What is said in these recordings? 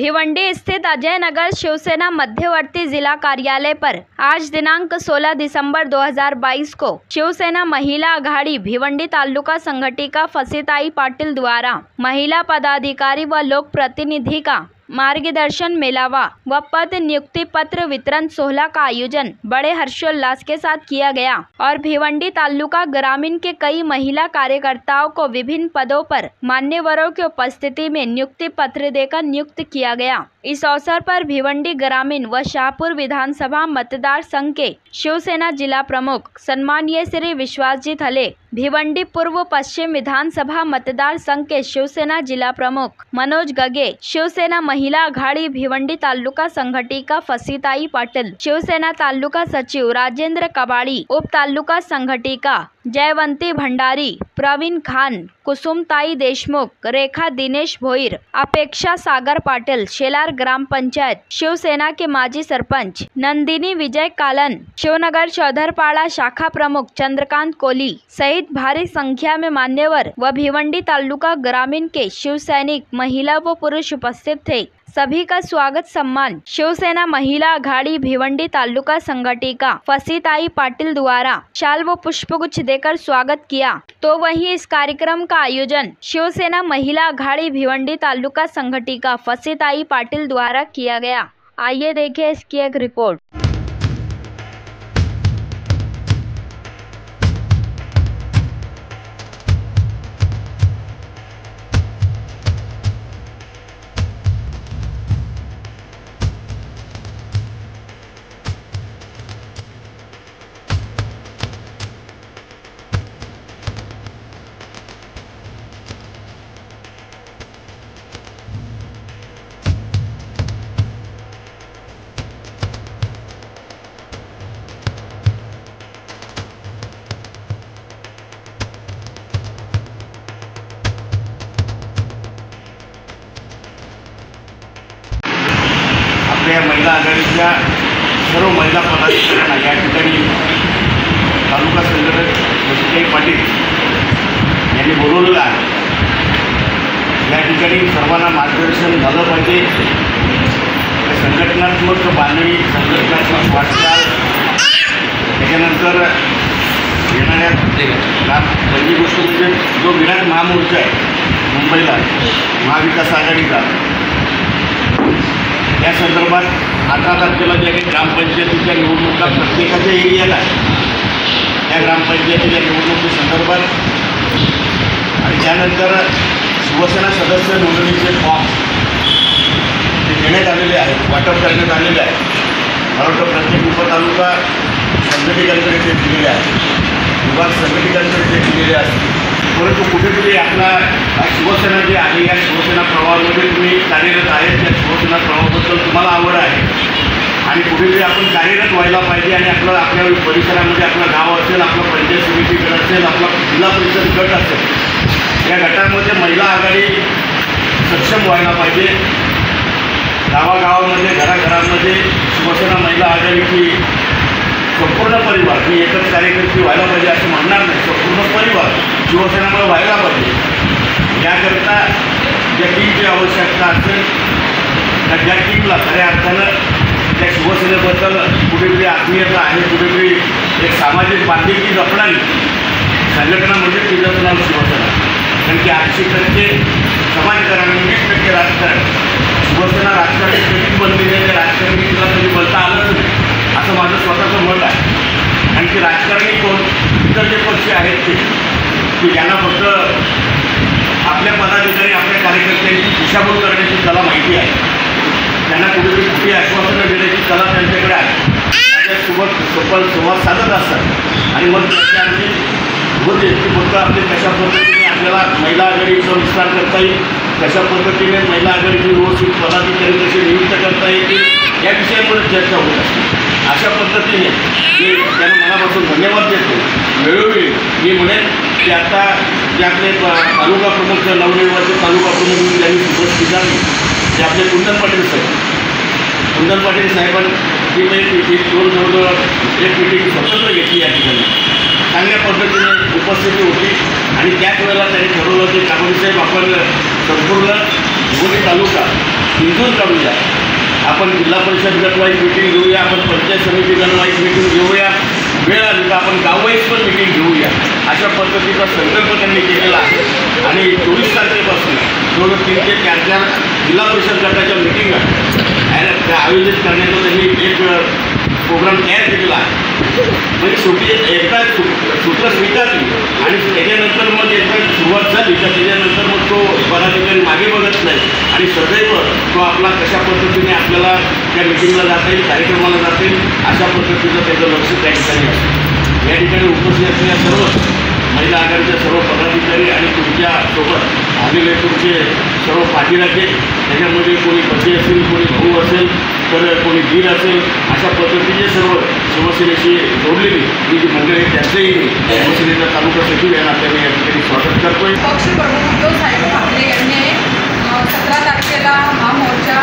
भिवंडी स्थित अजय नगर शिवसेना मध्यवर्ती जिला कार्यालय पर आज दिनांक 16 दिसंबर 2022 को शिवसेना महिला आघाड़ी भिवंडी तालुका संगठिका फसीताई पाटिल द्वारा महिला पदाधिकारी व लोक प्रतिनिधि का मार्गदर्शन मेलावा व पद नियुक्ति पत्र वितरण सोहला का आयोजन बड़े हर्षोल्लास के साथ किया गया और भिवंडी तालुका ग्रामीण के कई महिला कार्यकर्ताओं को विभिन्न पदों पर मान्यवरों की उपस्थिति में नियुक्ति पत्र देकर नियुक्त किया गया। इस अवसर पर भिवंडी ग्रामीण व शाहपुर विधानसभा मतदार संघ के शिवसेना जिला प्रमुख सम्मानीय श्री विश्वासजी थले, भिवंडी पूर्व पश्चिम विधानसभा मतदार संघ के शिवसेना जिला प्रमुख मनोज गगे, शिवसेना महिला आघाड़ी भिवंडी तालुका संगठिका फसीताई पाटिल, शिवसेना तालुका सचिव राजेंद्र कबाड़ी, उप तालुका संगठिका जयवंती भंडारी, प्रवीण खान, कुसुमताई देशमुख, रेखा दिनेश भोईर, अपेक्षा सागर पाटिल, शेलार ग्राम पंचायत शिवसेना के माजी सरपंच नंदिनी विजय कालन, शिवनगर चौधरपाड़ा शाखा प्रमुख चंद्रकांत कोली सहित भारी संख्या में मान्यवर व भिवंडी तालुका ग्रामीण के शिव सैनिक महिला व पुरुष उपस्थित थे। सभी का स्वागत सम्मान शिवसेना महिला आघाड़ी भिवंडी तालुका संगठिका फसीताई पाटिल द्वारा शाल व पुष्पगुच्छ देकर स्वागत किया। तो वहीं इस कार्यक्रम का आयोजन शिवसेना महिला आघाड़ी भिवंडी तालुका संगठिका फसीताई पाटिल द्वारा किया गया। आइए देखें इसकी एक रिपोर्ट। आपल्या महिला आघाडीच्या सर्व महिला पदाधिकाऱ्यांना या ठिकाणी तालुका संघटक फसीताई पाटील यांनी बोलवलेलं आहे। या ठिकाणी सर्वांना मार्गदर्शन झालं पाहिजे। संघटनात्मक बांधणी, संघटनात्मक वाटचाल, त्याच्यानंतर येणाऱ्या पहिली गोष्ट म्हणजे जो विराट महामोर्चा आहे मुंबईला महाविकास आघाडीचा, या संदर्भात 18 तारखेला ज्या काही ग्रामपंचायतीच्या निवडणुका प्रत्येकाच्या एरियात आहे, त्या ग्रामपंचायतीच्या निवडणुकीसंदर्भात आणि त्यानंतर शिवसेना सदस्य नोंदणीचे फॉर्म ते देण्यात आलेले आहेत, वाटप करण्यात आलेले आहे। मला वाटतं प्रत्येक उपतालुका संघटकांकडे ते दिलेले आहे, विभाग संघटकांकडे ते दिलेले आहेत। परंतु कुठेतरी आपला शिवसेना जे आहे या शिवसेना प्रवाहामध्ये तुम्ही कार्यरत आहेत, त्या शिवसेना प्रवाहाबद्दल तुम्हाला आवड आहे आणि कुठेतरी आपण कार्यरत व्हायला पाहिजे आणि आपल्या परिसरामध्ये आपलं गाव असेल, आपलं पंचायत समिती गट असेल, आपला जिल्हा परिषद गट असेल, या गटामध्ये महिला आघाडी सक्षम व्हायला पाहिजे। गावागावामध्ये घराघरामध्ये शिवसेना महिला आघाडीची संपूर्ण परिवार ही एकच कार्यकर्ती व्हायला पाहिजे असं म्हणणार नाही, संपूर्ण परिवार शिवसेनेमुळे व्हायला पाहिजे। याकरता ज्या टीमची आवश्यकता असेल त्या टीमला खऱ्या अर्थानं त्या शिवसेनेबद्दल कुठेतरी आत्मीयता आहे, कुठेतरी एक सामाजिक बांधिलकी जपणारी संघटना म्हणजे तिचं नाव शिवसेना। कारण की 80% समाजकारण, 20% राजकारण, शिवसेना राजकारणी कधीच बनली नाही, त्या राजकारणी तिला कधी बोलता आलंच नाही असं माझं स्वतःचं मत आहे। आणि ते राजकारणी कोण, इतर जे पक्ष आहेत ते की ज्यांना फक्त आपल्या पदाधिकारी, आपल्या कार्यकर्त्यांची दिशाभूल करण्याची कला माहिती आहे, त्यांना कुठेतरी कुठे आश्वासनं देण्याची कला त्यांच्याकडे आहे, त्याच्यासोबत सफल संवाद साधत असतात आणि मग त्यांची होते की फक्त आपले कशा पद्धतीने आपल्याला महिला आघाडीचा विस्तार करता येईल, कशा पद्धतीने महिला आघाडीची व्यवस्थित पदाधिकारी कसे नियुक्त करता येतील या विषयामुळे चर्चा होत असते। अशा पद्धतीने मी त्यांना मनापासून धन्यवाद देतो। वेळोवेळी मी म्हणेन की आता जे आपले तालुका प्रमुख, नवनिर्वाचित तालुका प्रमुख म्हणून त्यांनी सुरुवात स्वीकारली ते आपले कुंदन पाटील साहेब, कुंदन पाटील साहेबांनी मी जवळजवळ एक मिटिंग स्वतंत्र घेतली या ठिकाणी, चांगल्या पद्धतीने उपस्थिती होती आणि त्याच वेळेला त्यांनी ठरवलं की कामोडी साहेब आपण संपूर्ण भिवंडी तालुका इंजूर काढूया, आपण जिल्हा परिषद गटवाईज मीटिंग घेऊया, आपण पंचायत समिती गटवाईज मीटिंग घेऊया, वेळ आली तर आपण गाववाईज पण मीटिंग घेऊया, अशा पद्धतीचा संकल्प त्यांनी केलेला आहे। आणि 24 तारखेपासून जवळ 3 ते 4 जिल्हा परिषद गटाच्या मीटिंगा आयोजित करण्याचा त्यांनी एक प्रोग्राम तयार केलेला आहे। म्हणजे शेवटी एकदा सूत्र स्वीकारली आणि त्याच्यानंतर मग एकदा सुरुवात झाली तर त्याच्यानंतर मग तो पदाधिकारी मागे बघत नाही आणि सदैव तो आपला कशा पद्धतीने आपल्याला त्या मिटिंगला जाता येईल, कार्यक्रमाला जाता येईल अशा पद्धतीचं त्याचं लक्ष त्या ठिकाणी असतं। या ठिकाणी उपस्थित असलेल्या सर्व महिला आघाडीच्या सर्व पदाधिकारी आणि तुमच्यासोबत आलेले तुमचे सर्व पाठीराखे, त्याच्यामध्ये कोणी पती असेल, कोणी भाऊ असेल, तर कोणी दीर असेल, अशा पद्धतीचे सर्व शिवसेनेशी जोडलेली ही जी मंडळी त्यांचंही शिवसेनेचा तालुका सचिव या नात्याने या ठिकाणी स्वागत करतोय। पक्षप्रमुख उद्धव साहेब ठाकरे यांनी 17 तारखेला महामोर्चा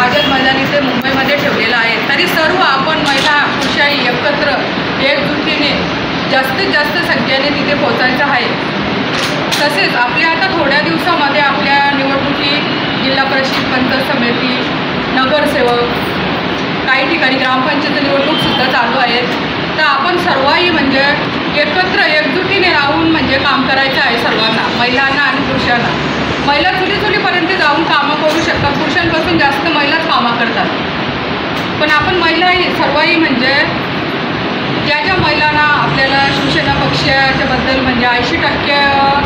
आझाद मैदान इथे मुंबईमध्ये ठेवलेला आहे। तरी सर्व आपण महिला पुरुषाही एकत्र एकजुटीने जास्तीत जास्त संख्येने तिथे पोहोचायचं आहे। तसेच आपल्या आता थोड्या दिवसामध्ये आपल्या निवडणुकी जिल्हा परिषद, पंचायत समिती, नगरसेवक, काही ठिकाणी ग्रामपंचायत निवडणूकसुद्धा चालू आहेत। तर आपण सर्वही म्हणजे एकत्र एकजुटीने राहून म्हणजे काम करायचं आहे सर्वांना, महिलांना आणि पुरुषांना। महिला चुलीपर्यंत जाऊन कामं करू शकतात, पुरुषांपासून जास्त महिलाच कामं करतात। पण आपण महिलाही सर्वही म्हणजे ज्या महिलांना आपल्याला शिवसेना पक्षाच्याबद्दल म्हणजे 80%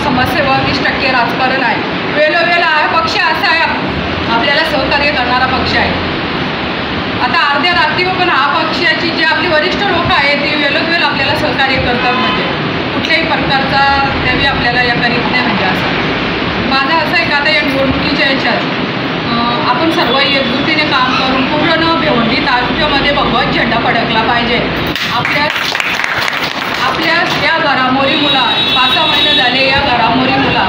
समाजसेवा, 20% राजकारण आहे, वेळोवेळ हा पक्ष असा आहे आपल्याला सहकार्य करणारा पक्ष आहे। आता अर्ध्या रात्रीवर पण हा पक्षाची जी आपली वरिष्ठ लोक आहेत ती वेळोवेळ आपल्याला सहकार्य करतात, म्हणजे कुठल्याही प्रकारचा त्यावेळी आपल्याला या करीत नाही। म्हणजे असं माझं असं आहे का आता या निवडणुकीच्या याच्यात आपण सर्वही एकजुटीने काम करून पूर्ण भिवंडी तालुक्यामध्ये भगवा झेंडा फडकला पाहिजे। आपल्या या घडामोडी मुला 5 महिने झाले, या घडामोडी मुला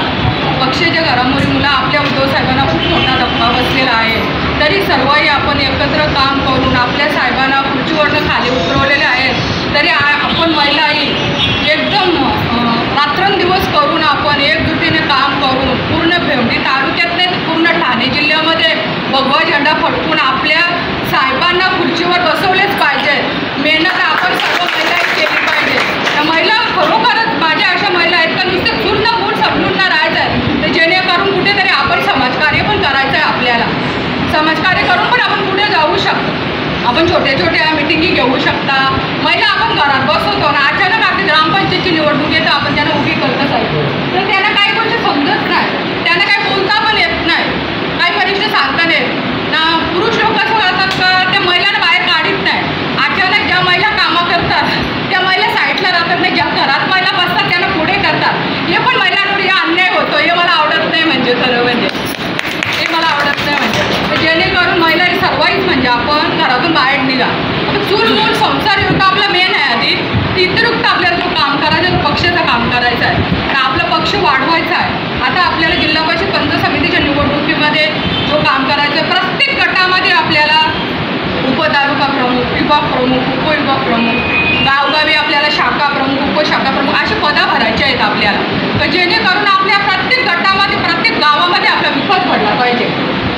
पक्षाच्या घडामोडी मुला आपल्या उद्धव साहेबांना खूप मोठा धक्का बसलेला आहे। तरी सर्वही आपण एकत्र काम करून आपल्या साहेबांना खुर्चीवरनं खाली उतरवलेले आहेत। तरी आपण महिलाही एकदम रात्रंदिवस करून आपण एकजुटीने काम करून पूर्ण भिवंडी तालुक्यात नाही पूर्ण ठाणे जिल्ह्यामध्ये भगवा झेंडा फडकून आपल्या साहेबांना खुर्चीवर बसवलेच पाहिजे। मेहनत आपण सर्व महिलाही केली पाहिजे। त्या महिला खरोखरच माझ्या अशा महिला आहेत का नुसते पूर्ण मूळ समजून न राहायचं आहे, तर जेणेकरून कुठेतरी आपण समाजकार्य पण करायचं आहे। आपल्याला समाजकार्य करून पण आपण पुढे जाऊ शकतो। आपण छोट्या मिटिंगी घेऊ शकता। महिला आपण घरात बसवतो ना, अचानक आपली ग्रामपंचायतची निवडणूक येतं, आपण त्यांना उभी करतच आहे, तर त्यांना काही गोष्टी समजत नाही, त्यांना काही बोलता पण येत नाही, काही परीक्षा सांगता येत ना। पुरुष लोक असं राहतात का त्या महिलांना बाहेर काढत नाही। अचानक ज्या महिला कामं करतात त्या महिला साईडला राहतात नाही, ज्या घरात महिला बसतात त्यांना पुढे करतात। हे पण महिलांवर या अन्याय होतो, हे मला आवडत नाही। म्हणजे खरं म्हणजे हे मला आवडत नाही। म्हणजे जेणेकरून महिला ही सर्वच म्हणजे आपण घरातून बाहेर निघा। आपण चूल मूल संसार युक्त आपला मेन आहे, आधी तिथरुक्त आपल्याला तो काम करायचं, पक्षाचं काम करायचं आहे आणि आपला पक्ष वाढवायचा आहे। आता आपल्याला जिल्हा परिषद पंचायत समितीच्या निवडणुकीमध्ये जो काम करायचं आहे, प्रत्येक गटामध्ये आपल्याला उपतालुका प्रमुख, विभाग प्रमुख, उपविभाग प्रमुख, गावगावी आपल्याला शाखा प्रमुख, उपशाखा प्रमुख अशी पदं भरायची आहेत आपल्याला, तर जेणेकरून आपल्या प्रत्येक गटामध्ये प्रत्येक गावामध्ये आपला विकास घडला पाहिजे।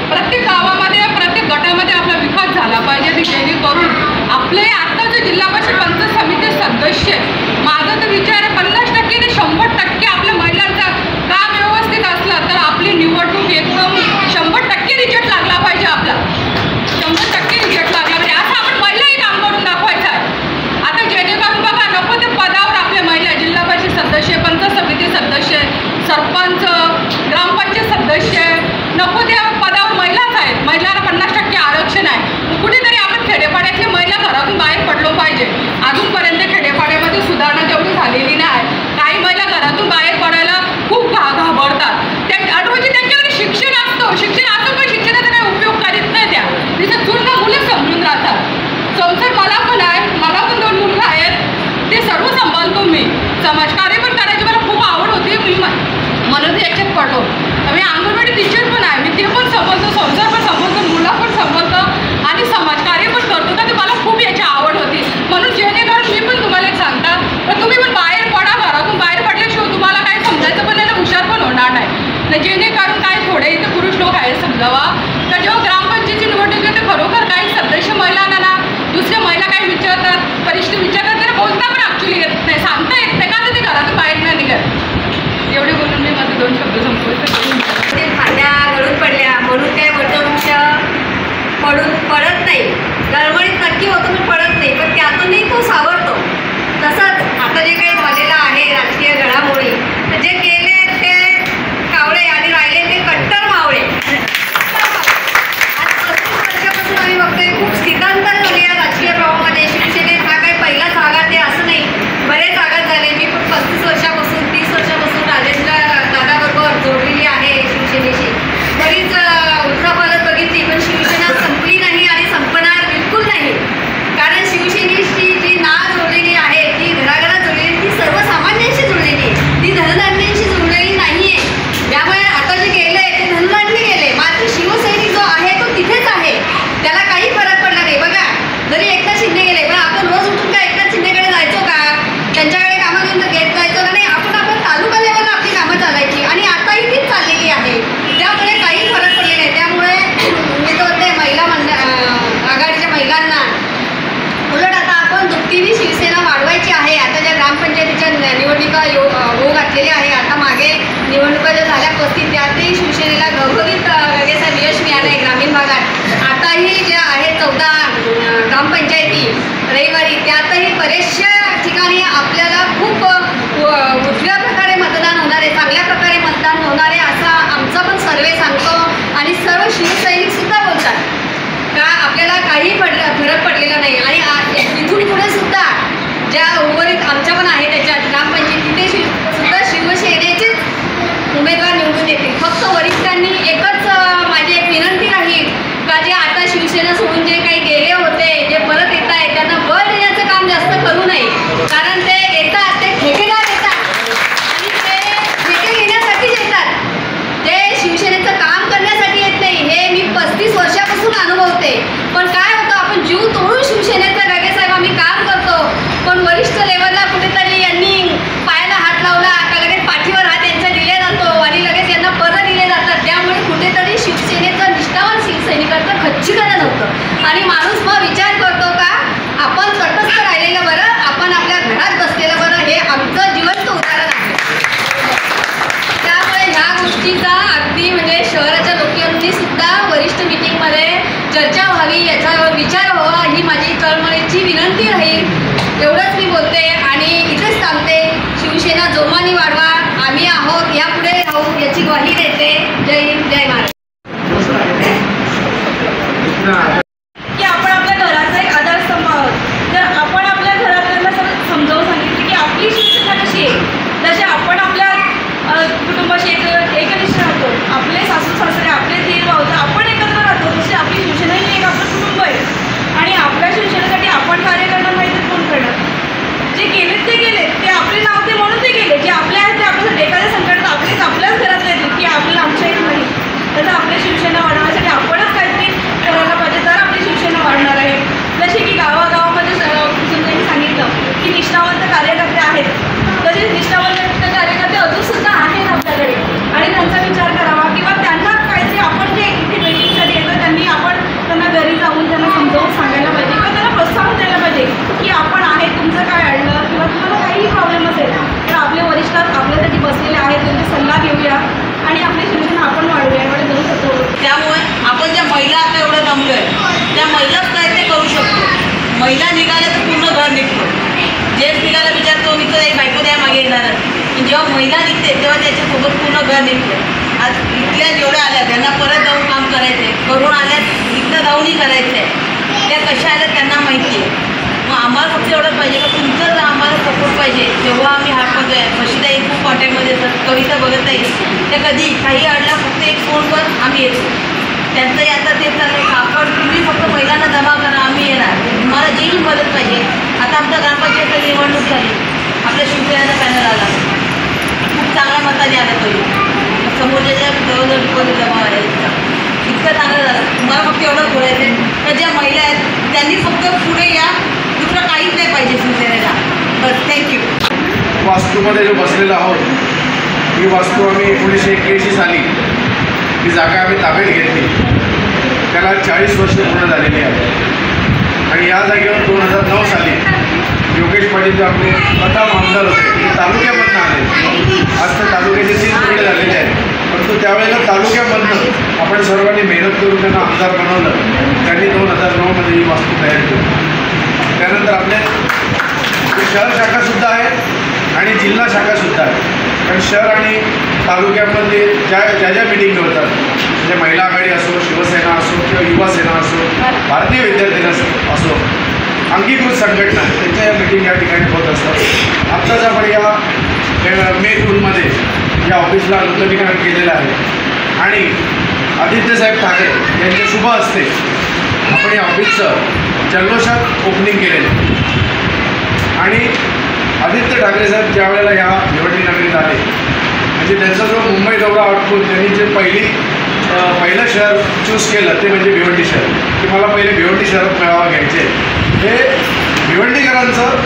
प्रत्येक गावामध्ये प्रत्येक गटामध्ये आपला विकास झाला पाहिजे, जेणेकरून आपले आता जो जिल्हा परिषद पंचायत समिती सदस्य माझा तर विचार आहे 50% ते 100% आपल्या महिलांचा काम व्यवस्थित असलं तर आपली निवडणूक एकदम 100% रिजल्ट लागला पाहिजे। आपला 100% रिजल्ट लागला पाहिजे, असं आपण महिलाही काम करून दाखवायचं आहे। आता जेणेकरून बघा नको ते पदावर आपल्या महिला जिल्हा परिषद सदस्य, पंचायत समिती सदस्य, सरपंच, ग्रामपंचायत सदस्य नको त्या पदावर महिलाच आहेत। महिलांना 50% आरक्षण आहे। कुठेतरी आपण खेडेपाड्यातली महिला घरातून बाहेर पडलो पाहिजे। अजूनपर्यंत होऊ घातलेली आहे. आता मागे निवडणुका ज्या झाल्या 35 त्यातही शिवसेनेला घवघवीत रगेसाहेब यश मिळालं आहे ग्रामीण भागात. आताही ज्या आहेत 14 ग्रामपंचायती रविवारी त्यातही बरेचशा ठिकाणी आपल्याला खूप उजव्या प्रकारे मतदान होणार आहे, चांगल्या प्रकारे मतदान होणार आहे असा आमचा पण सर्वे सांगतो. आणि सर्व शिवसैनिकसुद्धा बोलतात का आपल्याला काही फरक पडलेला नाही. आणि इथून पुढे सुद्धा ज्या उर्वरित आमच्या पण आहे त्याच्यात ग्रामपंचायती ते सुद्धा शिवसेनेचेच उमेदवार निवडून येतील. फक्त वरिष्ठांनी एकच माझी एक विनंती राहील का जे आता शिवसेना सोडून जे काही गेले होते जे परत येत आहे त्यांना बळ देण्याचं काम जास्त करू नये. कारण ते येतात ते ठेकेदार येतात आणि ते ठेके घेण्यासाठीच येतात, ते शिवसेनेचं काम करण्यासाठी येत नाही. हे मी 35 वर्षापासून अनुभवते. पण काय होतं आपण जीव तोडून शिवसेनेचं रगेसाहेब आम्ही काम करतो, पण वरिष्ठ लेवलला कुठेतरी यांनी पायाला हात लावला का लगेच पाठीवर हात यांचा दिले जातो आणि लगेच यांना परत दिले जातात. त्यामुळे कुठेतरी शिवसेनेचं निष्ठावान शिवसैनिकाचं खच्चीकरण होतं आणि माणूस मग विचार करतो का आपण तटस्थ राहिलेलं बरं, आपण आपल्या घरात बसलेलं बरं. हे आमचं जिवंत उदाहरण आहे. त्यामुळे ह्या गोष्टीचा अगदी म्हणजे शहराच्या लोकांनी सुद्धा वरिष्ठ मीटिंगमध्ये चर्चा व्हावी, याच्यावर विचार व्हावा ही माझी कळमळीची विनंती राहील. एवढंच मी बोलते आणि इथेच थांबते. शिवसेना जोमाने वाढवा, आम्ही आहोत, यापुढे राहू याची ग्वाही देते. जय हिंद, जय महाराष्ट्र. की आपण आपल्या घराचा एक आधारस्तंभ आहोत. तर आपण आपल्या घरातल्यांना समजावून सांगितलं की आपली शिवसेना कशी आहे, जसे आपण आपल्या कुटुंबाशी एकनिष्ठ राहतो, आपले सासू सासरे आपले दीर भाऊ आपण एकत्र राहतो, तसे आपली शिवसेना ही एक आपलं कुटुंब आहे. आणि आपल्या शिवसेनेसाठी आपण कार्य करणार नाही तर कोण करणार. जे गेलेत ते गेलेत, ते आपले नाव ते म्हणून ते गेले. जे आपले आहेत ते आपल्यासाठी एखाद्या संकटात आपल्याच घरातले येतील की आपल्याला आमच्या येत नाही. तर आपल्या शिवसेना वाढवण्यासाठी आपणच काहीतरी करायला पाहिजे, तर आपली शिवसेना वाढणार आहे. जसे की गावागावामध्ये सुद्धा सांगितलं की निष्ठावंत कार्यकर्ते आहेत, तसेच निष्ठावंत कार्यकर्ते अजूनसुद्धा आहेत आपल्याकडे आणि त्यांचा विचार करावा किंवा त्यांना काहीतरी आपण जे इथे मीटिंगसाठी येतो त्यांना घरी जाऊन त्यांना समजावून सांगायला पाहिजे किंवा त्यांना प्रोत्साहन द्यायला पाहिजे की आपण आहे, तुमचं काय अडलं किंवा तुम्हाला काहीही प्रॉब्लेम असेल तर आपले वरिष्ठ आपल्यासाठी बसलेले आहेत, त्यांचा सल्ला घेऊया आणि आपली शिवसेना आपण वाढवूया. एवढे जाऊ शकतो. त्यामुळे आपण ज्या महिला आता एवढं जमलो आहे त्या महिलाच काय ते करू शकतो. महिला निघाल्या तर पूर्ण घर निघतो. जेच निघायला विचारतो मी तर एक बायको द्या मागे येणार, पण जेव्हा महिला निघते तेव्हा त्याच्यासोबत पूर्ण घर निघतं. आज इथल्या जेवढ्या आल्या त्यांना परत जाऊन काम करायचे, करून आल्या इथं जाऊनही करायचं आहे. त्या कशा आल्या त्यांना माहिती आहे. मग आम्हाला फक्त एवढं पाहिजे का तुमचं जर आम्हाला सपोर्ट पाहिजे. जेव्हा आम्ही हात करतोय कशीताई खूप कॉन्टॅक्टमध्ये येतात, कविता बघत नाही त्या कधी काही अडला फक्त एक फोनवर आम्ही येतो. त्यांचंही आता तेच चाललं आहे का आपण तुम्ही फक्त महिलांना जमा करा, आम्ही येणार, तुम्हाला जेही मदत पाहिजे. आता आमच्या ग्रामपंचायत निवडणूक झाली, आपल्या शिवसेनेचा पॅनल आला, खूप चांगल्या मताने आला तरी समोरच्या जवळजवळ रिपोर्ट जमा व्हायचा इतकं चांगलं झालं. तुम्हाला फक्त एवढं बोलायचं आहे तर ज्या महिला आहेत त्यांनी फक्त पुढे या, दुसरं काहीच नाही पाहिजे शिवसेनेला. बस थँक्यू. वास्तूमध्ये जो बसलेलो आहोत ही वास्तू आम्ही 1981 साली ही जागा आम्ही ताब्यात घेतली. त्याला 40 वर्ष पूर्ण झालेली आहे आणि या जागेवर 2009 साली योगेश पाटील जे आपले प्रथम आमदार होते ते तालुक्यामधून आले. आज तर तालुक्याचे 3 तुकडे झालेले आहेत, परंतु त्यावेळेला तालुक्यामधनं आपण सर्वांनी मेहनत करून त्यांना आमदार बनवलं. त्यांनी 2009मध्ये ही वास्तू तयार केली. त्यानंतर आपल्या शहर शाखासुद्धा आहे आणि जिल्हा शाखासुद्धा आहे. कारण शहर आणि तालुक्यामध्ये ज्या ज्या मिटिंग होतात म्हणजे महिला आघाडी असो, शिवसेना असो किंवा युवा सेना असो, भारतीय विद्यार्थी असो, अंगीकृत संघटना त्यांच्या या मिटिंग या ठिकाणी होत असतात. आत्ताच आपण या मे जूनमध्ये या ऑफिसला नूतनीकरण केलेलं आहे आणि आदित्यसाहेब ठाकरे यांच्या शुभ हस्ते आपण या ऑफिसचं जल्लोषात ओपनिंग केलेलं आहे. आणि आदित्य ठाकरे साहेब ज्या वेळेला या भिवंडी नगरीत आले म्हणजे त्यांचा जो मुंबई दौरा आटपून त्यांनी जे पहिलं शहर चूज केलं ते म्हणजे भिवंडी शहर, की मला पहिले भिवंडी शहरात मेळावा घ्यायचे. हे भिवंडीकरांचं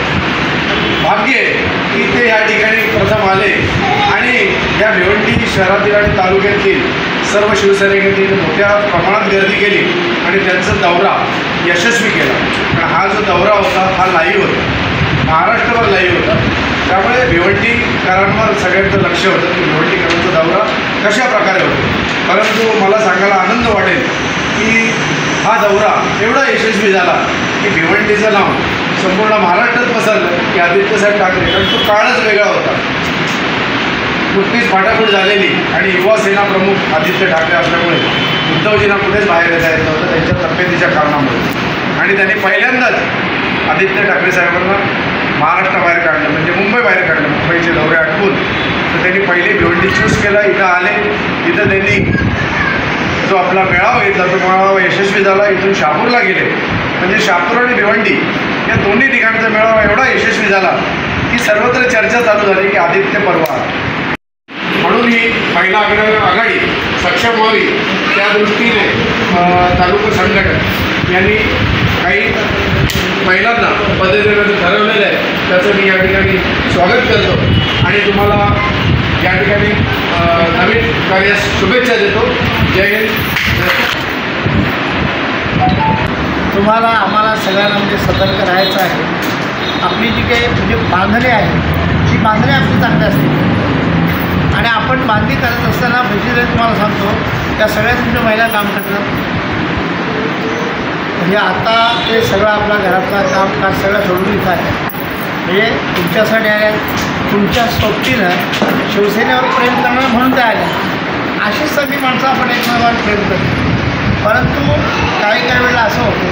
भाग्य आहे की ते या ठिकाणी प्रथम आले आणि या भिवंडी शहरातील आणि तालुक्यातील सर्व शिवसैनिकांनी मोठ्या प्रमाणात गर्दी केली आणि त्यांचा दौरा यशस्वी केला. पण हा जो दौरा होता हा लाईव्ह होता, महाराष्ट्रभर लाईव्ह होता. त्यामुळे भिवंडी घरांवर सगळ्यांचं लक्ष होतं की भिवंडीकरांचा दौरा कशा प्रकारे होतो. परंतु मला सांगायला आनंद वाटेल की हा दौरा एवढा यशस्वी झाला की भिवंडीचं नाव संपूर्ण महाराष्ट्रात पसरलं की आदित्यसाहेब ठाकरे, कारण तो काळच वेगळा होता. नुकतीच फाटाफूट झालेली आणि युवा सेना प्रमुख आदित्य ठाकरे असल्यामुळे उद्धवजींना कुठेच बाहेर येता येत नव्हतं त्यांच्या तब्येतीच्या कारणामुळे. आणि त्यांनी पहिल्यांदाच आदित्य ठाकरे साहेबांना महाराष्ट्राबाहेर काढलं, म्हणजे मुंबई बाहेर काढलं. मुंबईचे दौरे आटवून तर त्यांनी पहिले भिवंडी चूज केला. इथं आले, इथं त्यांनी जो आपला मेळावा घेतला तो मेळावा यशस्वी झाला. इथून शहापूरला गेले, म्हणजे शहापूर आणि भिवंडी या दोन्ही ठिकाणचा मेळावा एवढा यशस्वी झाला की सर्वत्र चर्चा चालू झाली की आदित्य पर्व. म्हणून ही महिला आघाडी सक्षम व्हावी त्या दृष्टीने तालुका संघटन यांनी काही महिलांना पदवी देण्याचं ठरवलेलं आहे. त्याचं मी या ठिकाणी स्वागत करतो आणि तुम्हाला या ठिकाणी नवीन कार्यास शुभेच्छा देतो. जय हिंद. तुम्हाला आम्हाला सगळ्यांना म्हणजे सतर्क राहायचं आहे. आपली जी काही म्हणजे बांधणी आहे ती बांधणी आपली चांगली असते आणि आपण बांधणी करत असताना भजीरे तुम्हाला सांगतो त्या सगळ्या तुमच्या महिला काम करतात. म्हणजे आता ते सगळं आपल्या घरातलं कामकाज सगळं सोडून इथं आहे. म्हणजे तुमच्यासाठी आल्या, तुमच्या सोबतीनं शिवसेनेवर प्रेम करणार म्हणून त्या आल्या. अशीच सगळी माणसं आपण एकमेकांवर प्रेम करतो. परंतु काही वेळेला असं होतं,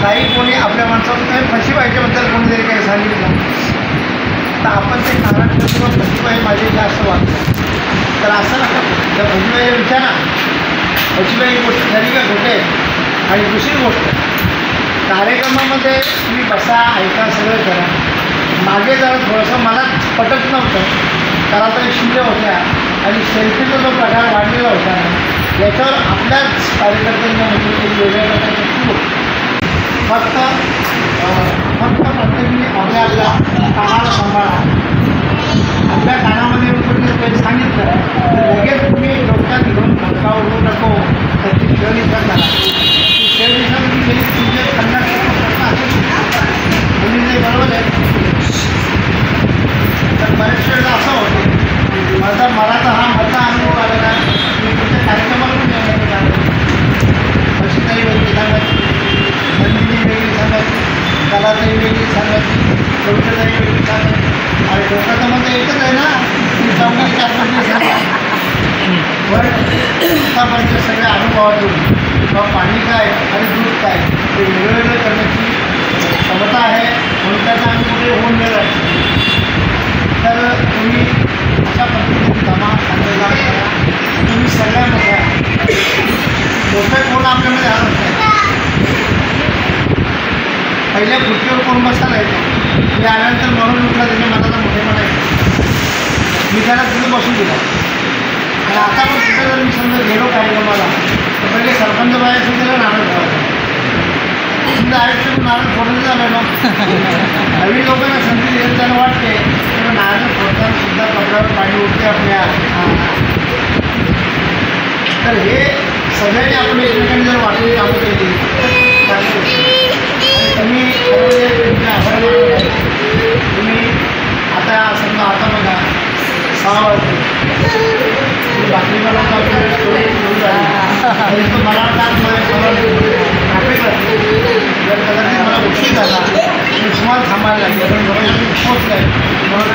काही कोणी आपल्या माणसावर काही फशीबाईच्याबद्दल कोणीतरी काही सांगितलं तर आपण ते कारण करतो फशीबाई माझे जास्त वाटतं. तर असं नका, त्या फशीबाईला विचारा फशीबाई गोष्ट खरी का खोटे. आणि दुसरी गोष्ट, कार्यक्रमामध्ये तुम्ही बसा, ऐका, सगळं करा. मागे जरा थोडंसं मला पटत नव्हतं, कारण तरी शिल्ले होत्या आणि सेल्फीचा जो प्रकार वाढलेला होता याच्यावर आपल्याच कार्यकर्त्यांना म्हणजे एक वेगळ्या प्रकारची चूक. फक्त प्रत्येकाने आपल्या कानाला सांभाळा. आपल्या कानामध्ये कोणी काही सांगितलं तर लगेच तुम्ही डोक्यात घेऊन धक्कावू नको. त्याची शेवनिसा करा. ती शेवनिसा म्हणजे तुमचे 50% प्रश्न असेल मुलींचे बरोबर आहे. तर बऱ्याच वेळेला असं होतं मला तर हा मोठा अनुभव आलेला आहे की तुमच्या कार्यक्रमाला पण येण्याचं कारण कशीतरी वेगळी सांगायची, नंदिनी वेगळी सांगायची, कलाताई वेगळी सांगायची, कविताताई वेगळी सांगायची. आणि डोक्याचं म्हणजे एकच आहे ना की चौघी 4-5 सांगा. पण आतापर्यंत सगळ्या अनुभवातून किंवा पाणी काय आणि दूध काय ते वेगवेगळं करण्याची क्षमता आहे. म्हणून त्याचा आम्ही कुठे होऊन गेलं तर तुम्ही अशा पद्धतीने जमा चांगला करा. तुम्ही सगळ्यामध्ये मोठं कोण आपल्यामध्ये आलं नाही. पहिल्या खुर्चीवर कोण बसायला येतो मी आल्यानंतर म्हणून उठला त्याच्या मनाला मोठे म्हणायचं मी त्याला तिथे बसून दिला. आणि आता पण तिथं जर मी समजा गेलो कार्यक्रमाला तर पहिले सरपंच बाहेर त्याला नारळ ठेवायचं. तुमचं आयुष्यात नारळ फोडून झालं ना. नवीन लोकांना संधी देत त्यांना वाटते किंवा नारळ फोडताना सुद्धा कपड्यावर पाणी उठते आपल्या. तर हे सगळ्यांनी आपण एकमेकांनी जर वाटून कामं केली तर तुम्ही तुमच्या आभार मानून तुम्ही आता समजा आता बघा 6 वाजले बाकी मला मला ट्रॅफिक जर कदाचित मला उशीर झाला मी तुम्हाला थांबायला लागेल पोचलाय म्हणून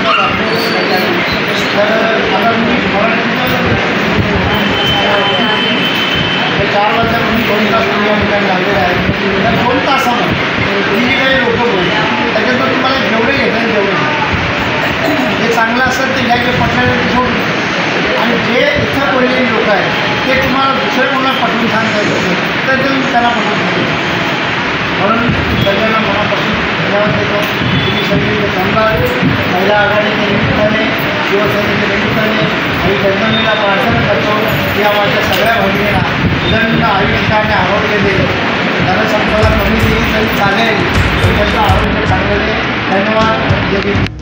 तर आता मी मराठी 4 वाजल्यापासून 2 तास या ठिकाणी लागलेलं आहे. तर 2 तासामध्ये ही जी काही लोकं बोलली त्याच्यातून तुम्हाला जेवढे घेतात तेवढे जे चांगलं असेल ते घ्यायचे पटणारे सोडून आणि जे इथं बोललेली लोक आहेत ते तुम्हाला दुसऱ्या कोणाला पटवून सांगता तर ते त्यांना पटवून सांगितलं. म्हणून सगळ्यांना मनापासून धन्यवाद देतो. तुम्ही सगळी चांगला महिला आघाडीच्या निमित्ताने शिवसेनेच्या निमित्ताने आणि जन्मलेला प्रार्थना करतो की आमच्या सगळ्या भगिनींना उदंड आयुष्याने आरोग्य दे. जनसंख्येला कमी दिली तरी चालेल पण त्यांचं आरोग्य चांगलं दे. धन्यवाद.